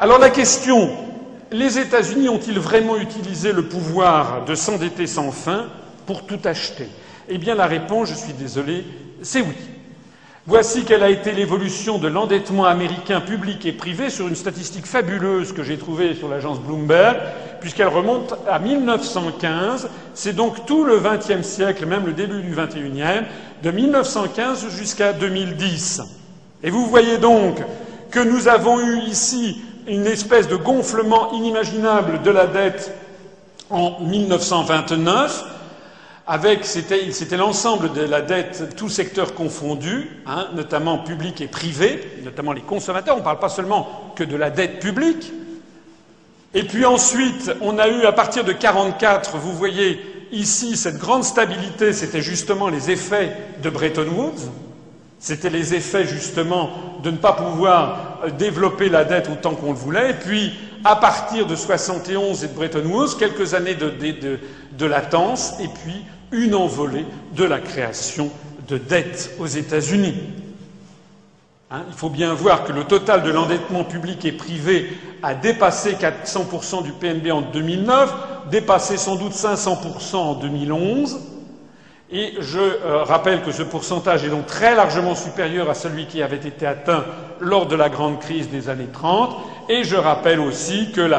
Alors la question, les États-Unis ont-ils vraiment utilisé le pouvoir de s'endetter sans fin pour tout acheter? Eh bien la réponse, je suis désolé, c'est oui. Voici quelle a été l'évolution de l'endettement américain public et privé sur une statistique fabuleuse que j'ai trouvée sur l'agence Bloomberg, puisqu'elle remonte à 1915. C'est donc tout le XXe siècle, même le début du XXIe, de 1915 jusqu'à 2010. Et vous voyez donc que nous avons eu ici une espèce de gonflement inimaginable de la dette en 1929, c'était l'ensemble de la dette, tous secteurs confondus, notamment public et privé, notamment les consommateurs. On ne parle pas seulement que de la dette publique. Et puis ensuite, on a eu, à partir de 1944, vous voyez ici cette grande stabilité, c'était justement les effets de Bretton Woods. C'était les effets, justement, de ne pas pouvoir développer la dette autant qu'on le voulait. Et puis, à partir de 1971 et de Bretton Woods, quelques années de latence, et puis une envolée de la création de dettes aux États-Unis. Il faut bien voir que le total de l'endettement public et privé a dépassé 400% du PNB en 2009, dépassé sans doute 500% en 2011. Et je rappelle que ce pourcentage est donc très largement supérieur à celui qui avait été atteint lors de la grande crise des années 30. Et je rappelle aussi que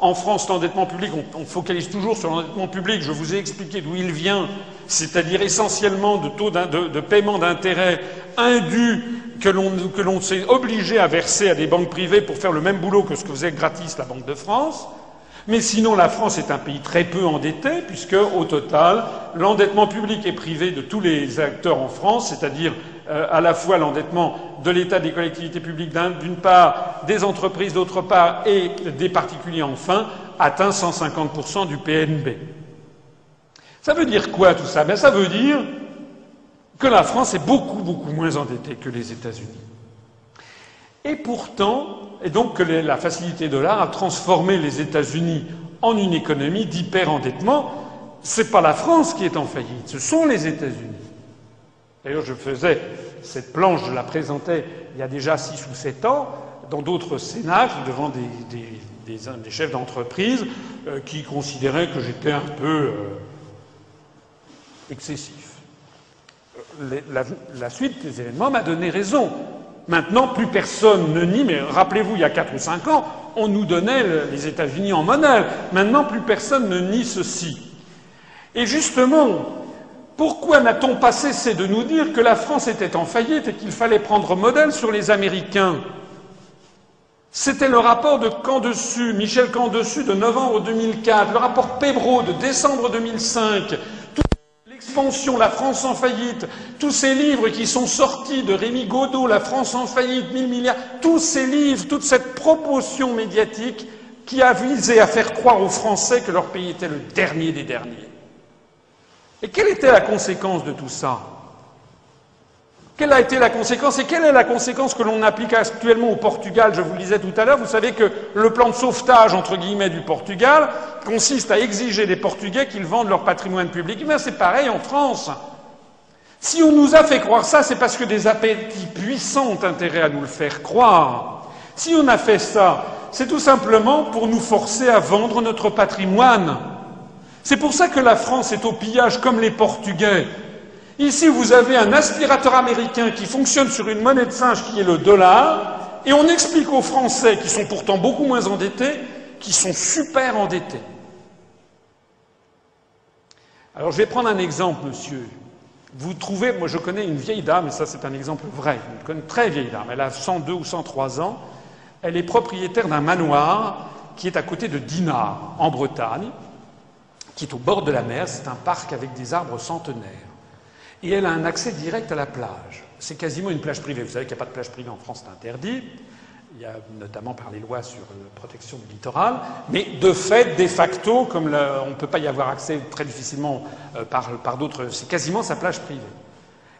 en France, l'endettement public, on focalise toujours sur l'endettement public. Je vous ai expliqué d'où il vient, c'est-à-dire essentiellement de taux de paiement d'intérêt indus que l'on s'est obligé à verser à des banques privées pour faire le même boulot que ce que faisait gratis la Banque de France. Mais sinon, la France est un pays très peu endetté, puisque, au total, l'endettement public et privé de tous les acteurs en France, c'est-à-dire à la fois l'endettement de l'État, des collectivités publiques d'une part, des entreprises d'autre part, et des particuliers enfin, atteint 150% du PNB. Ça veut dire quoi tout ça? Ça veut dire que la France est beaucoup, beaucoup moins endettée que les États-Unis. Et pourtant, et donc que la facilité dollar a transformé les États-Unis en une économie d'hyper-endettement. C'est pas la France qui est en faillite, ce sont les États-Unis. D'ailleurs, je faisais cette planche, je la présentais il y a déjà 6 ou 7 ans, dans d'autres cénacles, devant des chefs d'entreprise qui considéraient que j'étais un peu excessif. La suite des événements m'a donné raison. Maintenant, plus personne ne nie, mais rappelez-vous, il y a 4 ou 5 ans, on nous donnait les États-Unis en monnaie. Maintenant, plus personne ne nie ceci. Et justement, pourquoi n'a-t-on pas cessé de nous dire que la France était en faillite et qu'il fallait prendre modèle sur les Américains? C'était le rapport de Camdessus, Michel Camdessus de novembre 2004, le rapport Pébreau de décembre 2005, L'expansion, la France en faillite, tous ces livres qui sont sortis de Rémi Godot, La France en faillite, 1000 milliards, tous ces livres, toute cette promotion médiatique qui a visé à faire croire aux Français que leur pays était le dernier des derniers. Et quelle était la conséquence de tout ça? Quelle a été la conséquence? Et quelle est la conséquence que l'on applique actuellement au Portugal? Je vous le disais tout à l'heure, vous savez que le plan de sauvetage, entre guillemets, du Portugal consiste à exiger des Portugais qu'ils vendent leur patrimoine public. Mais c'est pareil en France. Si on nous a fait croire ça, c'est parce que des appétits puissants ont intérêt à nous le faire croire. Si on a fait ça, c'est tout simplement pour nous forcer à vendre notre patrimoine. C'est pour ça que la France est au pillage comme les Portugais. Ici, vous avez un aspirateur américain qui fonctionne sur une monnaie de singe qui est le dollar, et on explique aux Français, qui sont pourtant beaucoup moins endettés, qu'ils sont super endettés. Alors, je vais prendre un exemple, monsieur. Vous trouvez, moi je connais une vieille dame, et ça c'est un exemple vrai, une très vieille dame, elle a 102 ou 103 ans, elle est propriétaire d'un manoir qui est à côté de Dinard, en Bretagne, qui est au bord de la mer, c'est un parc avec des arbres centenaires. Et elle a un accès direct à la plage. C'est quasiment une plage privée. Vous savez qu'il n'y a pas de plage privée en France, c'est interdit. Il y a notamment par les lois sur la protection du littoral. Mais de fait, de facto, comme on ne peut pas y avoir accès très difficilement par d'autres, c'est quasiment sa plage privée.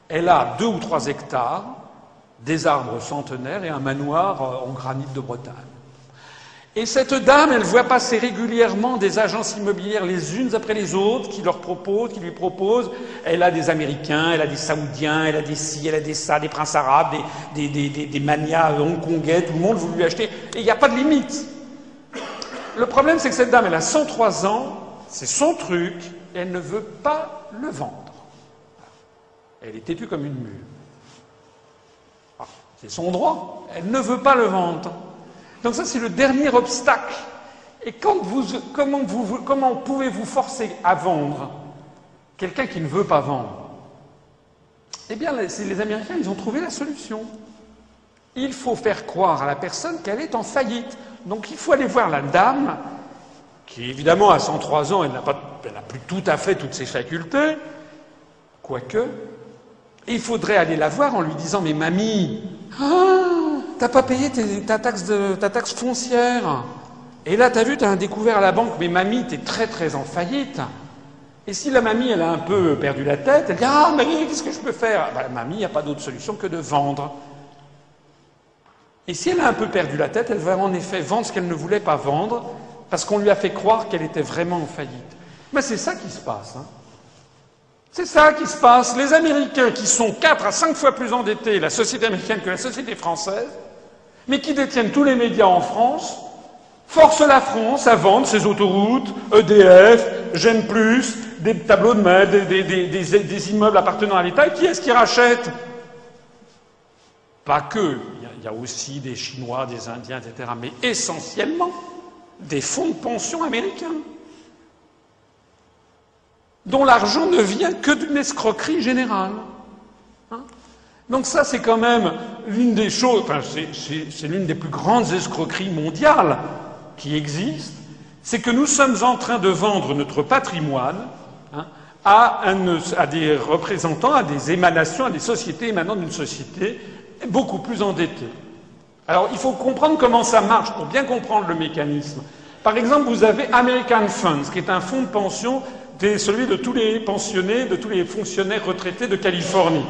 Elle a 2 ou 3 hectares, des arbres centenaires et un manoir en granit de Bretagne. Et cette dame, elle voit passer régulièrement des agences immobilières les unes après les autres qui lui proposent. Elle a des Américains, elle a des Saoudiens, elle a des ci, elle a des ça, des princes arabes, des manias hongkongais, tout le monde veut lui acheter. Et il n'y a pas de limite. Le problème, c'est que cette dame, elle a 103 ans, c'est son truc, et elle ne veut pas le vendre. Elle est têtue comme une mule. Ah, c'est son droit, elle ne veut pas le vendre. Donc ça, c'est le dernier obstacle. Et comment pouvez-vous forcer à vendre quelqu'un qui ne veut pas vendre? Eh bien, les Américains, ils ont trouvé la solution. Il faut faire croire à la personne qu'elle est en faillite. Donc il faut aller voir la dame, qui évidemment à 103 ans, elle n'a plus tout à fait toutes ses facultés, quoique. Et il faudrait aller la voir en lui disant « Mais mamie, t'as pas payé ta taxe foncière. Et là, t'as vu, t'as un découvert à la banque, mais mamie, t'es très très en faillite. » Et si la mamie, elle a un peu perdu la tête, elle dit « Ah, mamie, qu'est-ce que je peux faire ?» Mamie, il n'y a pas d'autre solution que de vendre. Et si elle a un peu perdu la tête, elle va en effet vendre ce qu'elle ne voulait pas vendre, parce qu'on lui a fait croire qu'elle était vraiment en faillite. Mais c'est ça qui se passe. Hein. C'est ça qui se passe. Les Américains, qui sont 4 à 5 fois plus endettés, la société américaine, que la société française, mais qui détiennent tous les médias en France, forcent la France à vendre ses autoroutes, EDF, Gênes+, des tableaux de maître, des immeubles appartenant à l'État. Et qui est-ce qui rachète? Pas que. Il y a aussi des Chinois, des Indiens, etc. Mais essentiellement des fonds de pension américains, dont l'argent ne vient que d'une escroquerie générale. Hein? Donc ça, c'est quand même l'une des choses, enfin, c'est l'une des plus grandes escroqueries mondiales qui existent, c'est que nous sommes en train de vendre notre patrimoine à des représentants, à des émanations, à des sociétés émanant d'une société beaucoup plus endettée. Alors, il faut comprendre comment ça marche pour bien comprendre le mécanisme. Par exemple, vous avez American Funds, qui est un fonds de pension, celui de tous les pensionnés, de tous les fonctionnaires retraités de Californie.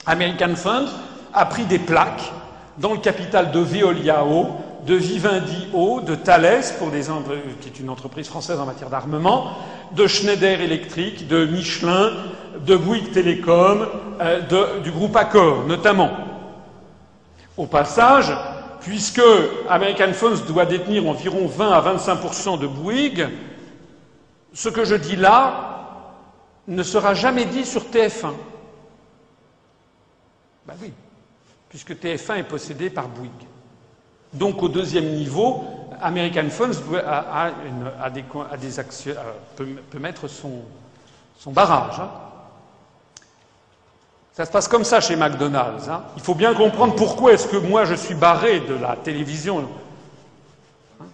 American Funds a pris des plaques dans le capital de Veolia Eau, de Vivendi Eau, de Thales, qui est une entreprise française en matière d'armement, de Schneider Electric, de Michelin, de Bouygues Télécom, du groupe Accor, notamment. Au passage, puisque American Funds doit détenir environ 20 à 25% de Bouygues, ce que je dis là ne sera jamais dit sur TF1. Ben oui, puisque TF1 est possédé par Bouygues. Donc au deuxième niveau, American Funds peut mettre son barrage. Hein. Ça se passe comme ça chez McDonald's. Hein. Il faut bien comprendre pourquoi est-ce que moi je suis barré de la télévision. Hein.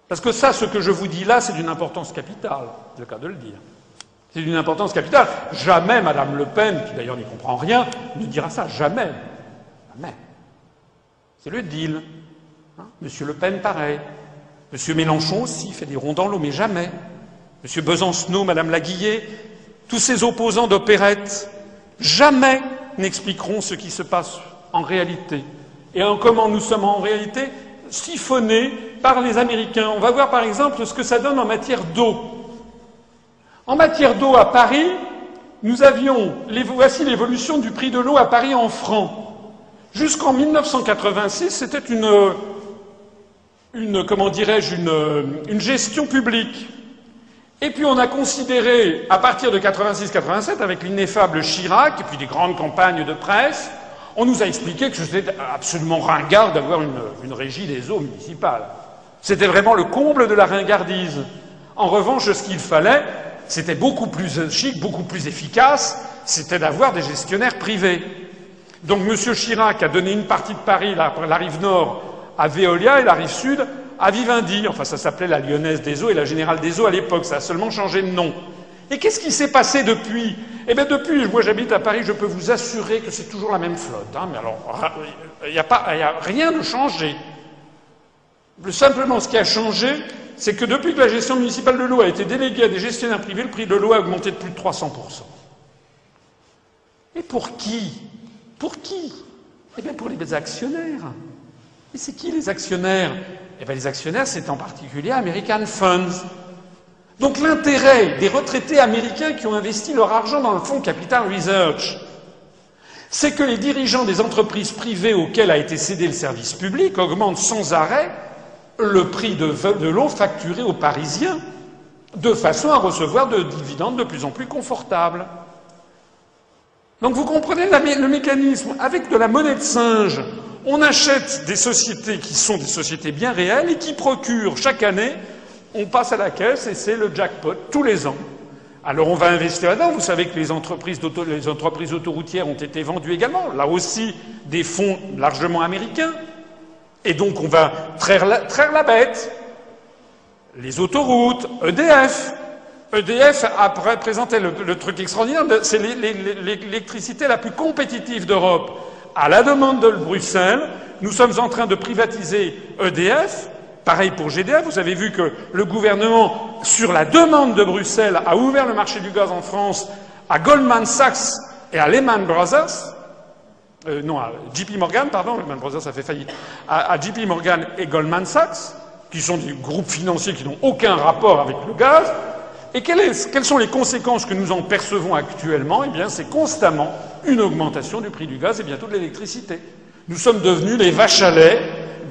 Parce que ça, ce que je vous dis là, c'est d'une importance capitale, c'est le cas de le dire. C'est d'une importance capitale. Jamais Madame Le Pen, qui d'ailleurs n'y comprend rien, ne dira ça. Jamais. Jamais. C'est le deal. Hein. Monsieur Le Pen, pareil. Monsieur Mélenchon aussi fait des ronds dans l'eau, mais jamais. Monsieur Besancenot, Madame Laguillet, tous ces opposants d'opérette, jamais n'expliqueront ce qui se passe en réalité. Et en comment nous sommes en réalité siphonnés par les Américains. On va voir par exemple ce que ça donne en matière d'eau. En matière d'eau à Paris, voici l'évolution du prix de l'eau à Paris en francs. Jusqu'en 1986, c'était une gestion publique. Et puis on a considéré, à partir de 86-87, avec l'ineffable Chirac, et puis des grandes campagnes de presse, on nous a expliqué que c'était absolument ringard d'avoir une régie des eaux municipales. C'était vraiment le comble de la ringardise. En revanche, ce qu'il fallait, c'était beaucoup plus chic, beaucoup plus efficace, c'était d'avoir des gestionnaires privés. Donc M. Chirac a donné une partie de Paris, la rive nord, à Veolia et la rive sud à Vivendi. Enfin, ça s'appelait la Lyonnaise des Eaux et la Générale des Eaux à l'époque. Ça a seulement changé de nom. Et qu'est-ce qui s'est passé depuis? Eh bien, depuis, moi j'habite à Paris, je peux vous assurer que c'est toujours la même flotte. Hein, mais alors, il n'y a rien de changé. Simplement, ce qui a changé, c'est que depuis que la gestion municipale de l'eau a été déléguée à des gestionnaires privés, le prix de l'eau a augmenté de plus de 300%. Et pour qui? Pour qui? Eh bien, pour les actionnaires. Et c'est qui les actionnaires? Eh bien, les actionnaires, c'est en particulier American Funds. Donc l'intérêt des retraités américains qui ont investi leur argent dans le fonds Capital Research, c'est que les dirigeants des entreprises privées auxquelles a été cédé le service public augmentent sans arrêt le prix de l'eau facturé aux Parisiens, de façon à recevoir de dividendes de plus en plus confortables. Donc vous comprenez le mécanisme. Avec de la monnaie de singe, on achète des sociétés qui sont des sociétés bien réelles et qui procurent chaque année, on passe à la caisse et c'est le jackpot tous les ans. Alors on va investir là-dedans. Vous savez que les entreprises autoroutières ont été vendues également. Là aussi, des fonds largement américains. Et donc on va traire la bête. Les autoroutes, EDF. EDF a présenté le truc extraordinaire, c'est l'électricité la plus compétitive d'Europe. À la demande de Bruxelles, nous sommes en train de privatiser EDF. Pareil pour GDF. Vous avez vu que le gouvernement, sur la demande de Bruxelles, a ouvert le marché du gaz en France à Goldman Sachs et à Lehman Brothers. Non, à JP Morgan, pardon, Lehman Brothers a fait faillite. À JP Morgan et Goldman Sachs, qui sont des groupes financiers qui n'ont aucun rapport avec le gaz. Et quelles sont les conséquences que nous en percevons actuellement? Eh bien, c'est constamment une augmentation du prix du gaz et bientôt de l'électricité. Nous sommes devenus les vaches à lait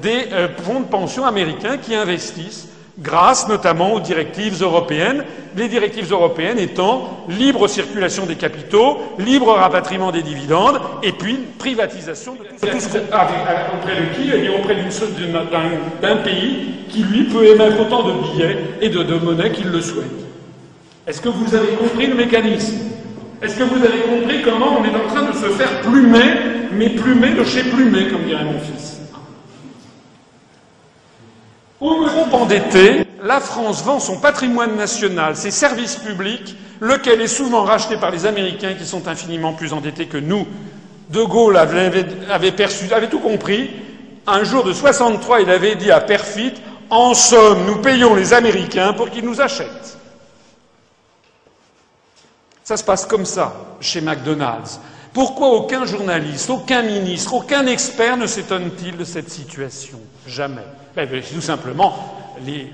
des fonds de pension américains qui investissent grâce notamment aux directives européennes, les directives européennes étant libre circulation des capitaux, libre rapatriement des dividendes et puis privatisation de tout ce qu'on auprès de qui? Eh bien, auprès d'un pays qui, lui, peut émettre autant de billets et de monnaie qu'il le souhaite. Est-ce que vous avez compris le mécanisme? Est-ce que vous avez compris comment on est en train de se faire plumer, mais plumer de chez plumer, comme dirait mon fils? Au groupe endetté, la France vend son patrimoine national, ses services publics, lequel est souvent racheté par les Américains qui sont infiniment plus endettés que nous. De Gaulle avait tout compris. Un jour de 63, il avait dit à Perfit, en somme, nous payons les Américains pour qu'ils nous achètent. Ça se passe comme ça chez McDonald's. Pourquoi aucun journaliste, aucun ministre, aucun expert ne s'étonne-t-il de cette situation? Jamais. Tout simplement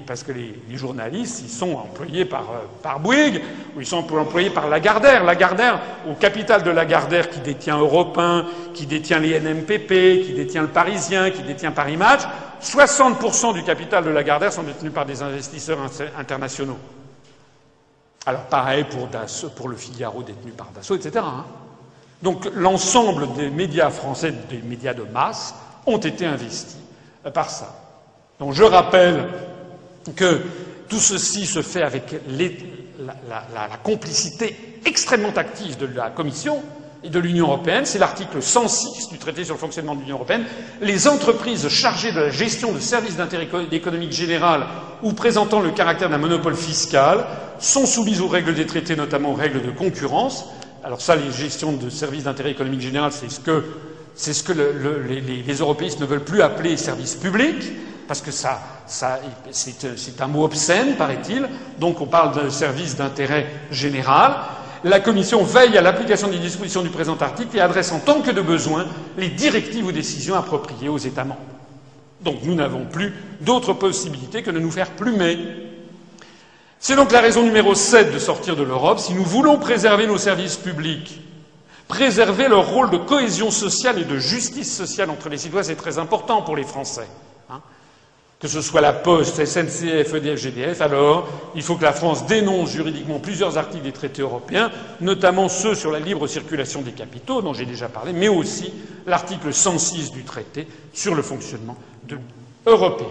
parce que les journalistes, ils sont employés par Bouygues, ou ils sont employés par Lagardère. Lagardère, au capital de Lagardère, qui détient Europe 1, qui détient les NMPP, qui détient le Parisien, qui détient Paris Match, 60% du capital de Lagardère sont détenus par des investisseurs internationaux. Alors pareil pour le Figaro détenu par Dassault, etc. Donc l'ensemble des médias français, des médias de masse, ont été investis par ça. Donc je rappelle que tout ceci se fait avec la complicité extrêmement active de la Commission et de l'Union européenne. C'est l'article 106 du traité sur le fonctionnement de l'Union européenne. Les entreprises chargées de la gestion de services d'intérêt économique général ou présentant le caractère d'un monopole fiscal sont soumises aux règles des traités, notamment aux règles de concurrence. Alors ça, les gestions de services d'intérêt économique général, c'est ce que les européistes ne veulent plus appeler services publics, parce que c'est un mot obscène, paraît-il. Donc on parle de services d'intérêt général. La Commission veille à l'application des dispositions du présent article et adresse en tant que de besoin les directives ou décisions appropriées aux États membres. Donc nous n'avons plus d'autre possibilité que de nous faire plumer. C'est donc la raison numéro 7 de sortir de l'Europe. Si nous voulons préserver nos services publics, préserver leur rôle de cohésion sociale et de justice sociale entre les citoyens, c'est très important pour les Français. Que ce soit la Poste, SNCF, EDF, GDF, alors il faut que la France dénonce juridiquement plusieurs articles des traités européens, notamment ceux sur la libre circulation des capitaux, dont j'ai déjà parlé, mais aussi l'article 106 du traité sur le fonctionnement de l'Union européenne.